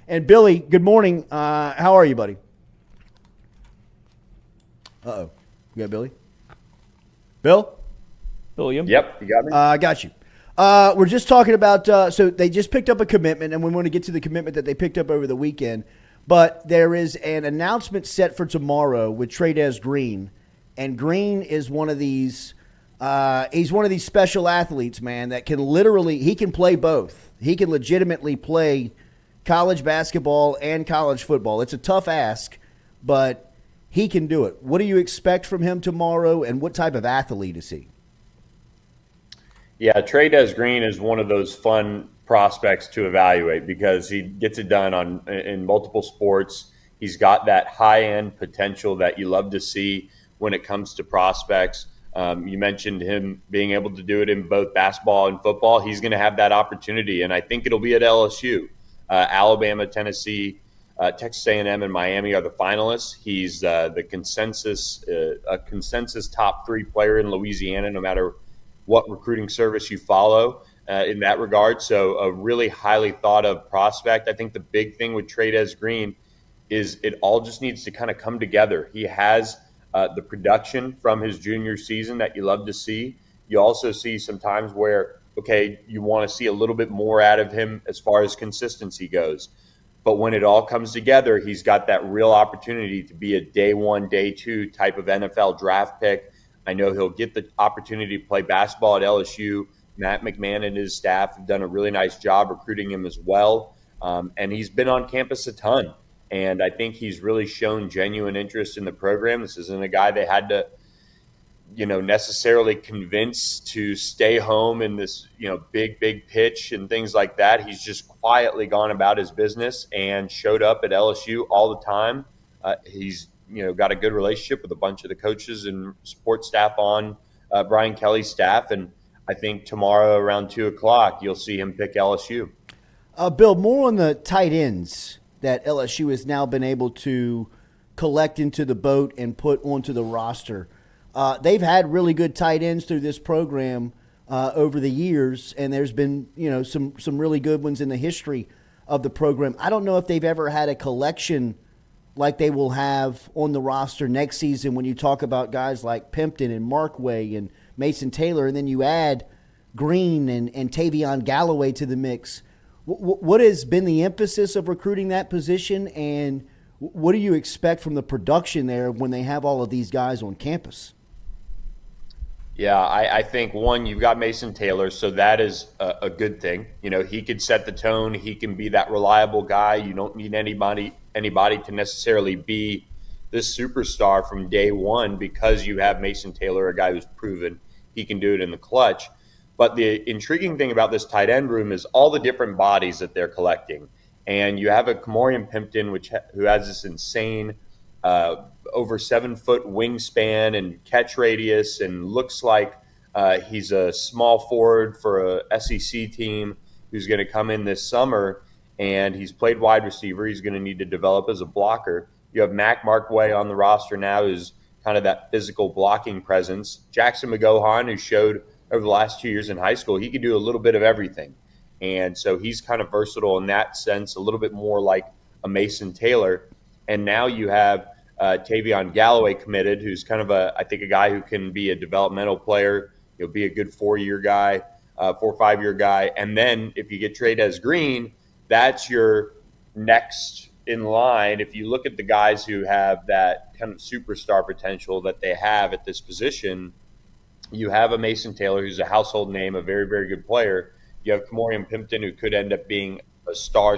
And Billy, good morning. How are you, buddy? Uh-oh. You got Billy? Bill? William? Yep, you got me. I got you. We're just talking about so they just picked up a commitment, and we want to get to the commitment that they picked up over the weekend. But there is an announcement set for tomorrow with Tradeas Green, and Green is one of these. He's one of these special athletes, man, that can he can play both. He can legitimately play college basketball and college football. It's a tough ask, but he can do it. What do you expect from him tomorrow, and what type of athlete is he? Yeah, Tradeas Green is one of those fun prospects to evaluate because he gets it done in multiple sports. He's got that high-end potential that you love to see when it comes to prospects. You mentioned him being able to do it in both basketball and football. He's going to have that opportunity, and I think it'll be at LSU. Alabama, Tennessee, Texas A&M, and Miami are the finalists. He's the consensus top 3 player in Louisiana, no matter what recruiting service you follow in that regard. So a really highly thought of prospect. I think the big thing with Tradeas Green is it all just needs to kind of come together. He has the production from his junior season that you love to see. You also see some times where, okay, you want to see a little bit more out of him as far as consistency goes. But when it all comes together, he's got that real opportunity to be a day 1, day 2 type of NFL draft pick. I know he'll get the opportunity to play basketball at LSU. Matt McMahon and his staff have done a really nice job recruiting him as well. And he's been on campus a ton. And I think he's really shown genuine interest in the program. This isn't a guy they had to, necessarily convince to stay home in this, big pitch and things like that. He's just quietly gone about his business and showed up at LSU all the time. He's got a good relationship with a bunch of the coaches and support staff on Brian Kelly's staff. And I think tomorrow around 2:00, you'll see him pick LSU. Bill, more on the tight ends that LSU has now been able to collect into the boat and put onto the roster. They've had really good tight ends through this program over the years, and there's been some really good ones in the history of the program. I don't know if they've ever had a collection like they will have on the roster next season when you talk about guys like Pimpton and Markway and Mason Taylor, and then you add Green and Tavion Galloway to the mix. What has been the emphasis of recruiting that position, and what do you expect from the production there when they have all of these guys on campus? Yeah, I think, one, you've got Mason Taylor, so that is a good thing. He could set the tone. He can be that reliable guy. You don't need anybody to necessarily be this superstar from day one because you have Mason Taylor, a guy who's proven he can do it in the clutch. But the intriguing thing about this tight end room is all the different bodies that they're collecting. And you have a Kamorian Pimpton, who has this insane over 7-foot wingspan and catch radius and looks like he's a small forward for a SEC team who's going to come in this summer. And he's played wide receiver. He's going to need to develop as a blocker. You have Mac Markway on the roster now, who's kind of that physical blocking presence. Jackson McGohan, who showed over the last 2 years in high school, he could do a little bit of everything. And so he's kind of versatile in that sense, a little bit more like a Mason Taylor. And now you have Tavion Galloway committed, who's kind of I think a guy who can be a developmental player. He'll be a good 4-year guy, 4 or 5-year guy. And then if you get Tradeas Green, that's your next in line. If you look at the guys who have that kind of superstar potential that they have at this position, you have a Mason Taylor who's a household name, a very, very good player. You have Kamorian Pimpton, who could end up being a star.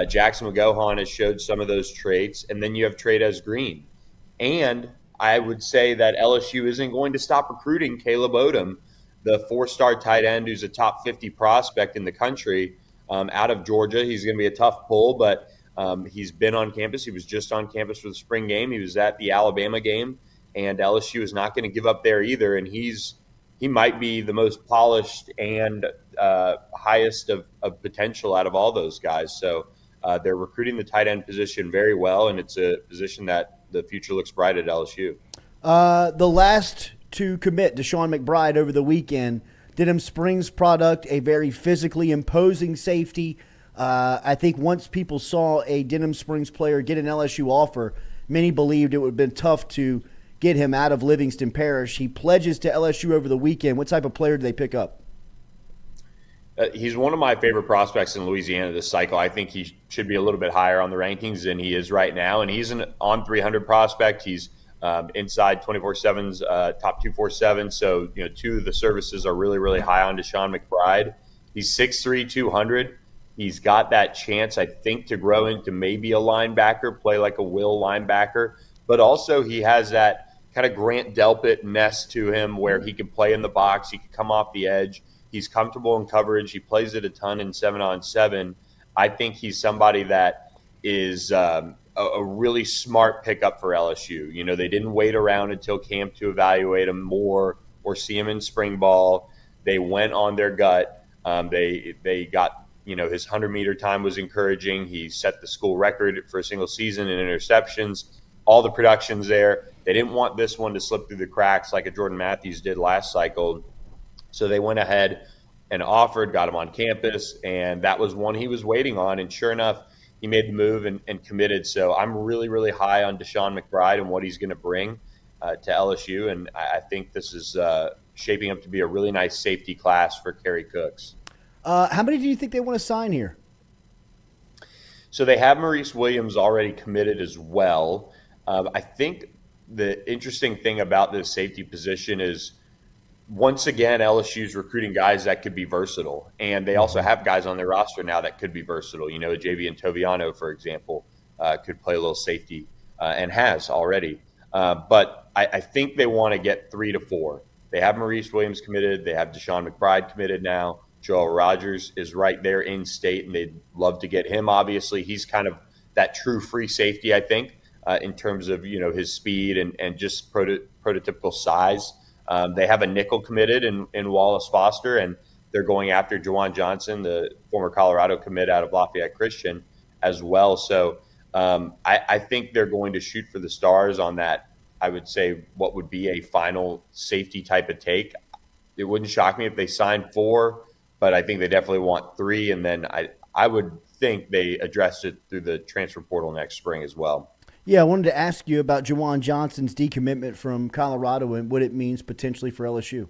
Jackson McGohan has showed some of those traits. And then you have Tradeas Green. And I would say that LSU isn't going to stop recruiting Caleb Odom, the 4-star tight end who's a top 50 prospect in the country out of Georgia. He's going to be a tough pull, but he's been on campus. He was just on campus for the spring game. He was at the Alabama game. And LSU is not going to give up there either. And he might be the most polished and highest of potential out of all those guys. So they're recruiting the tight end position very well, and it's a position that the future looks bright at LSU. The last to commit, Deshaun McBride, over the weekend, Denham Springs product, a very physically imposing safety. I think once people saw a Denham Springs player get an LSU offer, many believed it would have been tough to get him out of Livingston Parish. He pledges to LSU over the weekend. What type of player do they pick up? He's one of my favorite prospects in Louisiana this cycle. I think he should be a little bit higher on the rankings than he is right now. And he's an on 300 prospect. He's inside 24/7's top 247. So, two of the services are really, really high on Deshaun McBride. He's 6'3", 200. He's got that chance, I think, to grow into maybe a linebacker, play like a will linebacker. But also he has that kind of Grant Delpit-ness to him where he can play in the box. He can come off the edge. He's comfortable in coverage. He plays it a ton in 7-on-7. I think he's somebody that is a really smart pickup for LSU. They didn't wait around until camp to evaluate him more or see him in spring ball. They went on their gut. They got, his 100-meter time was encouraging. He set the school record for a single season in interceptions. All the production's there. They didn't want this one to slip through the cracks like a Jordan Matthews did last cycle. So they went ahead and offered, got him on campus, and that was one he was waiting on. And sure enough, he made the move and committed. So I'm really, really high on Deshaun McBride and what he's going to bring to LSU. And I think this is shaping up to be a really nice safety class for Kerry Cooks. How many do you think they want to sign here? So they have Maurice Williams already committed as well. I think the interesting thing about this safety position is, once again, LSU's recruiting guys that could be versatile. And they also have guys on their roster now that could be versatile. Javian Toviano, for example, could play a little safety and has already. But I think they want to get 3 to 4. They have Maurice Williams committed. They have Deshaun McBride committed now. Joel Rogers is right there in state, and they'd love to get him, obviously. He's kind of that true free safety, I think, in terms of, his speed and just prototypical size. They have a nickel committed in Wallace Foster, and they're going after Juwan Johnson, the former Colorado commit out of Lafayette Christian, as well. So I think they're going to shoot for the stars on that. I would say what would be a final safety type of take. It wouldn't shock me if they signed 4, but I think they definitely want 3. And then I would think they addressed it through the transfer portal next spring as well. Yeah, I wanted to ask you about Juwan Johnson's decommitment from Colorado and what it means potentially for LSU.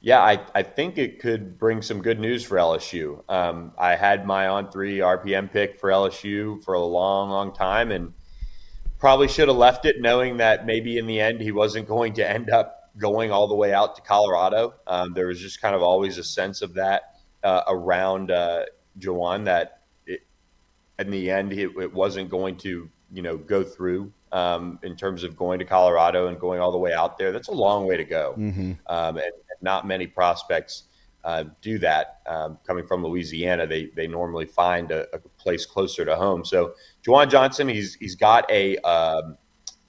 Yeah, I think it could bring some good news for LSU. I had my on-3 RPM pick for LSU for a long, long time, and probably should have left it knowing that maybe in the end he wasn't going to end up going all the way out to Colorado. There was just kind of always a sense of that around Juwan, that in the end it wasn't going to go through in terms of going to Colorado and going all the way out there. That's a long way to go. And not many prospects do that. Coming from Louisiana, they normally find a place closer to home. So Juwan Johnson, he's got a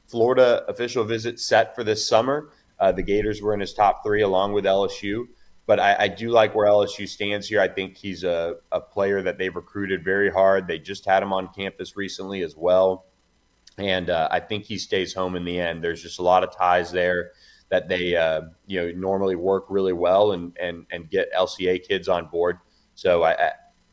Florida official visit set for this summer. The Gators were in his top 3 along with LSU. But I do like where LSU stands here. I think he's a player that they've recruited very hard. They just had him on campus recently as well. And I think he stays home in the end. There's just a lot of ties there that they normally work really well and get LCA kids on board. So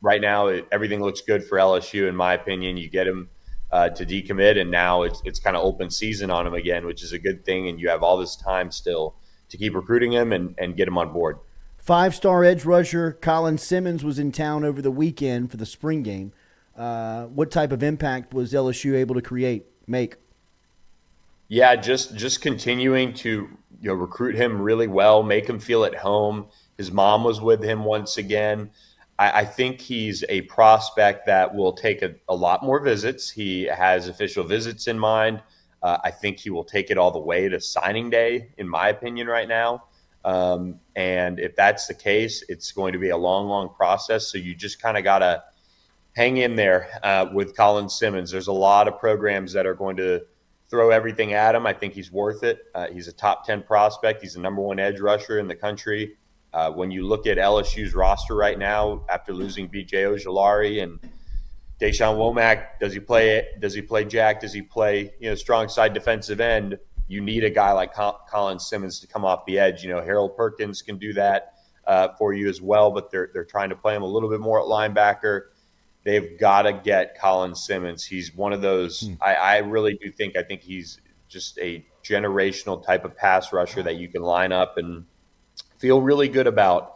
right now, everything looks good for LSU, in my opinion. You get him to decommit, and now it's kind of open season on him again, which is a good thing. And you have all this time still to keep recruiting him and get him on board. 5-star edge rusher Colin Simmons was in town over the weekend for the spring game. What type of impact was LSU able to make? Yeah, just continuing to recruit him really well, make him feel at home. His mom was with him once again. I think he's a prospect that will take a lot more visits. He has official visits in mind. I think he will take it all the way to signing day, in my opinion, right now. And if that's the case, it's going to be a long, long process. So you just kind of got to hang in there with Colin Simmons. There's a lot of programs that are going to throw everything at him. I think he's worth it. He's a top 10 prospect. He's the number 1 edge rusher in the country. When you look at LSU's roster right now, after losing B.J. Ojolari and Deshaun Womack, does he play Jack? Does he play strong side defensive end? You need a guy like Colin Simmons to come off the edge. Harold Perkins can do that. for you as well, but they're trying to play him a little bit more at linebacker. They've got to get Colin Simmons. He's one of those. I really do think. I think he's just a generational type of pass rusher that you can line up and feel really good about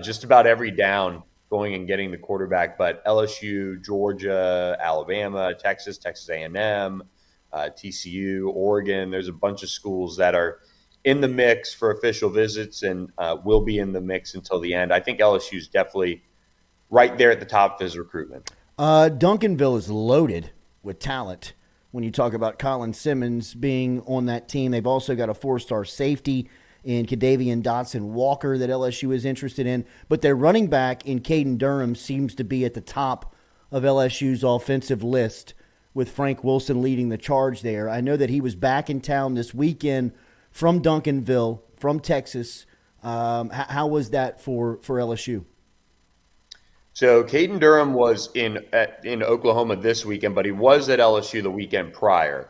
just about every down going and getting the quarterback. But LSU, Georgia, Alabama, Texas A&M, TCU, Oregon, there's a bunch of schools that are in the mix for official visits and will be in the mix until the end. I think LSU is definitely right there at the top of his recruitment. Duncanville is loaded with talent. When you talk about Colin Simmons being on that team, they've also got a 4-star safety in Kadavian Dotson-Walker that LSU is interested in. But their running back in Caden Durham seems to be at the top of LSU's offensive list, with Frank Wilson leading the charge there. I know that he was back in town this weekend from Duncanville, from Texas. How was that for LSU? So Caden Durham was in Oklahoma this weekend, but he was at LSU the weekend prior.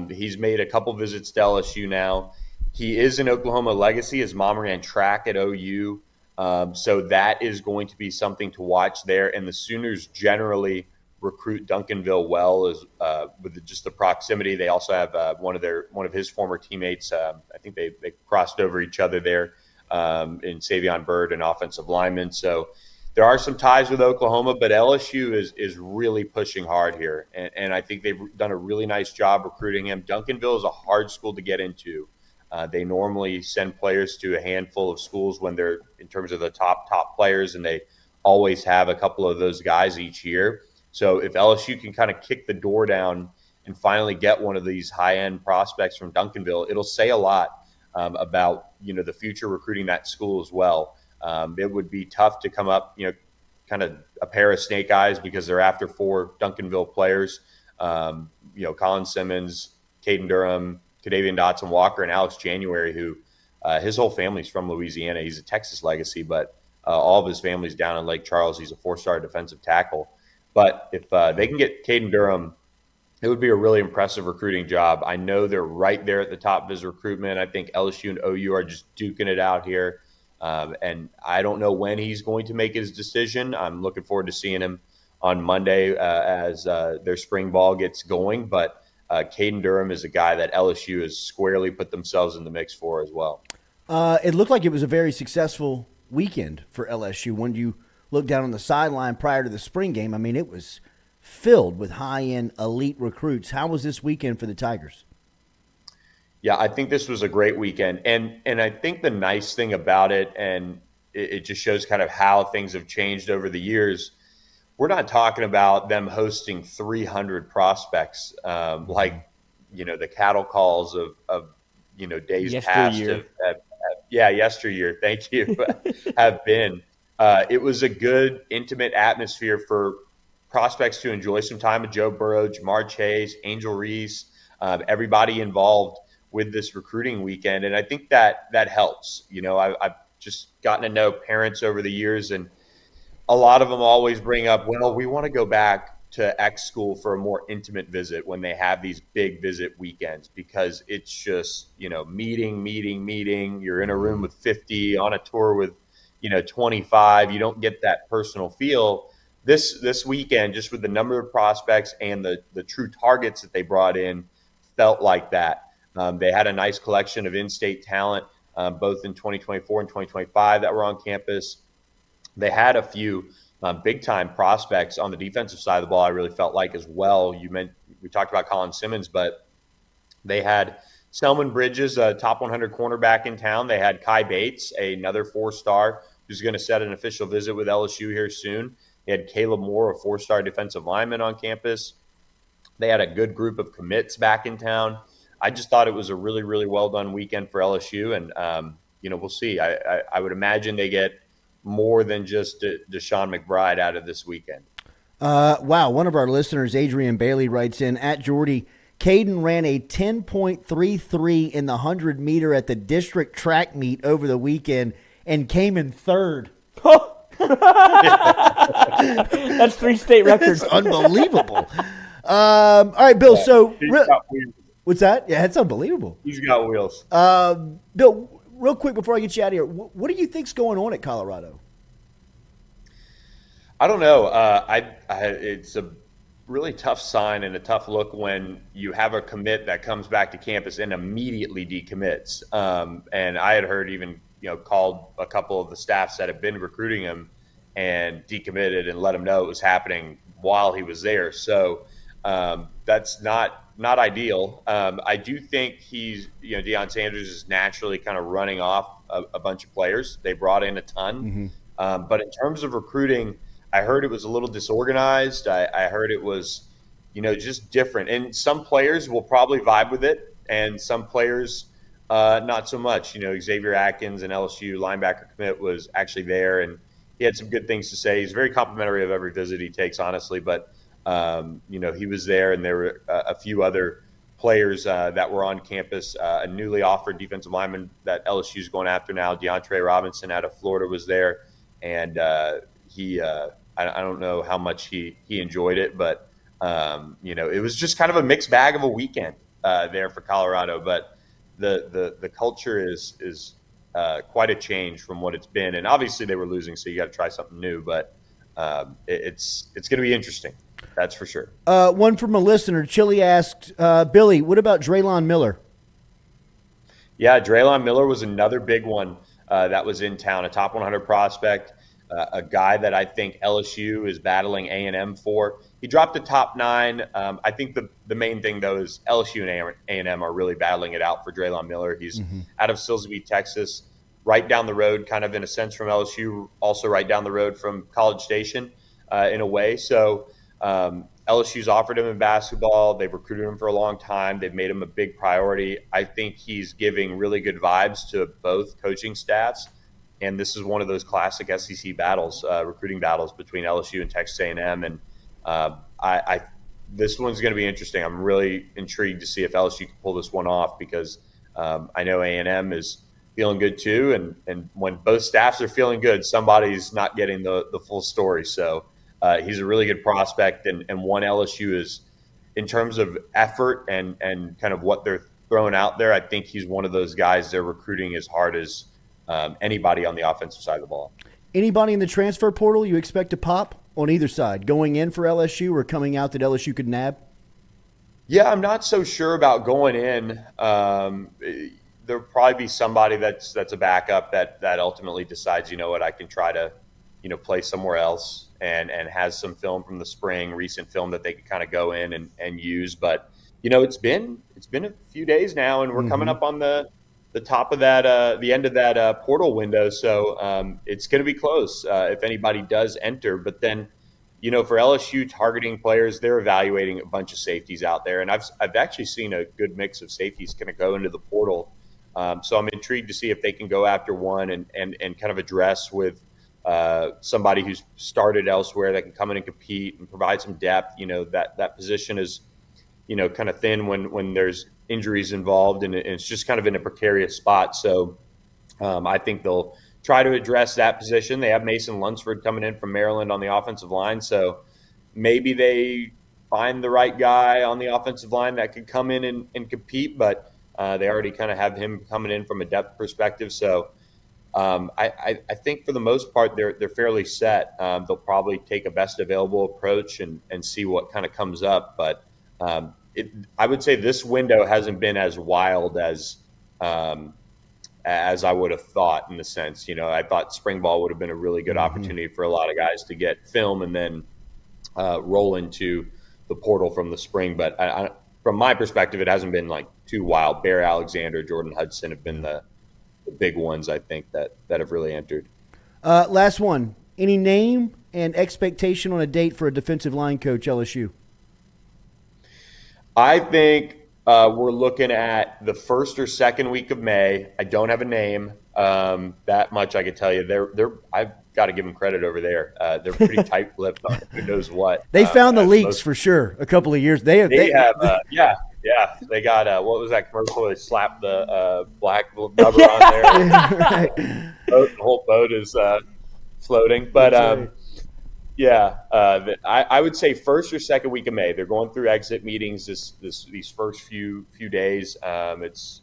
He's made a couple visits to LSU now. He is an Oklahoma legacy. His mom ran track at OU. So that is going to be something to watch there. And the Sooners generally recruit Duncanville well as with just the proximity. They also have one of his former teammates. I think they crossed over each other there in Savion Byrd, an offensive lineman. So there are some ties with Oklahoma, but LSU is really pushing hard here. And I think they've done a really nice job recruiting him. Duncanville is a hard school to get into. They normally send players to a handful of schools when they're in terms of the top players, and they always have a couple of those guys each year. So if LSU can kind of kick the door down and finally get one of these high-end prospects from Duncanville, it'll say a lot about the future recruiting that school as well. It would be tough to come up, kind of a pair of snake eyes because they're after 4 Duncanville players. Colin Simmons, Caden Durham, Kadavian Dotson-Walker, and Alex January, who his whole family's from Louisiana. He's a Texas legacy, but all of his family's down in Lake Charles. He's a 4-star defensive tackle. But if they can get Caden Durham, it would be a really impressive recruiting job. I know they're right there at the top of his recruitment. I think LSU and OU are just duking it out here. And I don't know when he's going to make his decision. I'm looking forward to seeing him on Monday as their spring ball gets going. But Caden Durham is a guy that LSU has squarely put themselves in the mix for as well. It looked like it was a very successful weekend for LSU. When you look down on the sideline prior to the spring game, I mean, it was filled with high-end elite recruits. How was this weekend for the Tigers? Yeah, I think this was a great weekend. And I think the nice thing about it, and it just shows kind of how things have changed over the years, we're not talking about them hosting 300 prospects like, the cattle calls of days yesteryear. past. Yesteryear, thank you, have been. It was a good, intimate atmosphere for prospects to enjoy some time with Joe Burrow, Jamar Chase, Angel Reese, everybody involved with this recruiting weekend. And I think that helps. I've just gotten to know parents over the years, and a lot of them always bring up, well, we want to go back to X school for a more intimate visit when they have these big visit weekends, because it's just, meeting. You're in a room with 50, on a tour with, 25. You don't get that personal feel. This weekend, just with the number of prospects and the true targets that they brought in, felt like that. They had a nice collection of in-state talent, both in 2024 and 2025 that were on campus. They had a few big-time prospects on the defensive side of the ball, I really felt like as well. We talked about Colin Simmons, but they had Selman Bridges, a top 100 cornerback in town. They had Kai Bates, another 4-star, who's going to set an official visit with LSU here soon. They had Caleb Moore, a 4-star defensive lineman on campus. They had a good group of commits back in town. I just thought it was a really, really well-done weekend for LSU, and, we'll see. I would imagine they get more than just Deshaun McBride out of this weekend. Wow. One of our listeners, Adrian Bailey, writes in, at Jordy, Caden ran a 10.33 in the 100 meter at the district track meet over the weekend and came in third. That's 3 state records. That's unbelievable. All right, Bill. Yeah, So, what's that? Yeah, it's unbelievable. He's got wheels. Bill, real quick before I get you out of here, what do you think's going on at Colorado? I don't know. It's a really tough sign and a tough look when you have a commit that comes back to campus and immediately decommits. And I had heard even called a couple of the staffs that have been recruiting him and decommitted and let him know it was happening while he was there. So that's not ideal. I do think he's Deion Sanders is naturally kind of running off a bunch of players. They brought in a ton, but in terms of recruiting, I heard it was a little disorganized. I heard it was, just different. And some players will probably vibe with it, and some players not so much. Xavier Atkins, an LSU linebacker commit, was actually there, and he had some good things to say. He's very complimentary of every visit he takes, honestly. But, he was there, and there were a few other players that were on campus. A newly offered defensive lineman that LSU is going after now, DeAndre Robinson out of Florida, was there. And he I don't know how much he enjoyed it, but it was just kind of a mixed bag of a weekend there for Colorado. But the culture is quite a change from what it's been, and obviously they were losing, so you got to try something new. But it's going to be interesting, that's for sure. One from a listener, Chili asked, Billy, what about Drelon Miller? Yeah, Drelon Miller was another big one that was in town, a top 100 prospect. A guy that I think LSU is battling A&M for. He dropped the top 9. I think the main thing, though, is LSU and A&M are really battling it out for Drelon Miller. He's out of Silsbee, Texas, right down the road, kind of in a sense from LSU, also right down the road from College Station in a way. So LSU's offered him in basketball. They've recruited him for a long time. They've made him a big priority. I think he's giving really good vibes to both coaching staffs. And this is one of those classic SEC battles, recruiting battles between LSU and Texas A&M. And this one's going to be interesting. I'm really intrigued to see if LSU can pull this one off, because I know A&M is feeling good too. And when both staffs are feeling good, somebody's not getting the full story. So he's a really good prospect. And one LSU is, in terms of effort and kind of what they're throwing out there, I think he's one of those guys they're recruiting as hard as anybody on the offensive side of the ball. Anybody in the transfer portal you expect to pop on either side, going in for LSU or coming out that LSU could nab? Yeah, I'm not so sure about going in. There'll probably be somebody that's a backup that ultimately decides, I can try to, play somewhere else and has some film from the spring, recent film that they can kind of go in and use. But, it's been a few days now, and we're coming up on the top of that, the end of that portal window. So it's going to be close if anybody does enter. But then, for LSU targeting players, they're evaluating a bunch of safeties out there. And I've actually seen a good mix of safeties kind of go into the portal. So I'm intrigued to see if they can go after one and kind of address with somebody who's started elsewhere that can come in and compete and provide some depth. That position is, kind of thin when there's injuries involved, and it's just kind of in a precarious spot. So I think they'll try to address that position. They have Mason Lunsford coming in from Maryland on the offensive line. So maybe they find the right guy on the offensive line that could come in and compete, but they already kind of have him coming in from a depth perspective. So I think for the most part, they're fairly set. They'll probably take a best available approach and see what kind of comes up. But I would say this window hasn't been as wild as I would have thought, in the sense, I thought spring ball would have been a really good opportunity for a lot of guys to get film and then roll into the portal from the spring. But from my perspective, it hasn't been like too wild. Bear Alexander, Jordan Hudson have been the big ones, I think, that have really entered. Last one. Any name and expectation on a date for a defensive line coach, LSU? I think we're looking at the first or second week of May. I don't have a name. That much I can tell you. I've got to give them credit over there. They're pretty tight-lipped on who knows what. They found the leaks for sure a couple of years. They have. Yeah. They got what was that commercial where they slapped the black rubber on there? Right. The whole boat is floating. But I would say first or second week of May. They're going through exit meetings these first few days. It's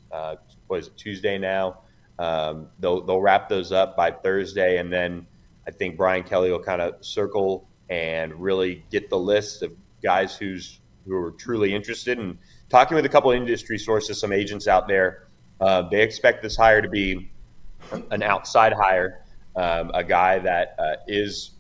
what is it, Tuesday now? They'll wrap those up by Thursday, and then I think Brian Kelly will kind of circle and really get the list of guys who are truly interested. And talking with a couple of industry sources, some agents out there, they expect this hire to be an outside hire, a guy that is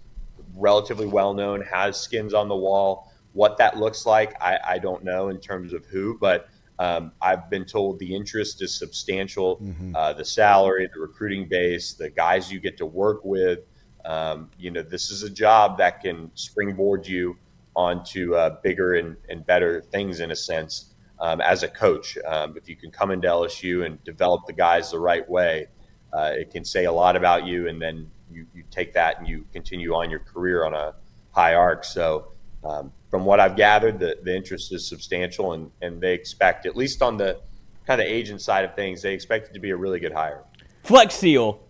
relatively well known, has skins on the wall. What that looks like, I don't know in terms of who, but I've been told the interest is substantial. The salary, the recruiting base, the guys you get to work with. This is a job that can springboard you onto bigger and better things in a sense as a coach. If you can come into LSU and develop the guys the right way, it can say a lot about you, and then you take that and you continue on your career on a high arc. So from what I've gathered, the interest is substantial, and they expect, at least on the kind of agent side of things, they expect it to be a really good hire. Flex Seal.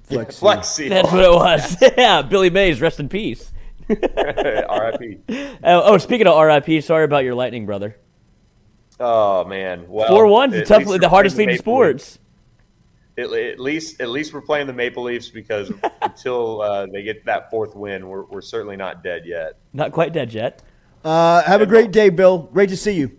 Flex Seal. That's what it was. Yeah, Billy Mays, rest in peace. R.I.P. Speaking of R.I.P., sorry about your Lightning, brother. Oh man, well, 4-1, the hardest league in sports. At least we're playing the Maple Leafs, because until they get that fourth win, we're certainly not dead yet. Not quite dead yet. Have a great day, Bill. Great to see you.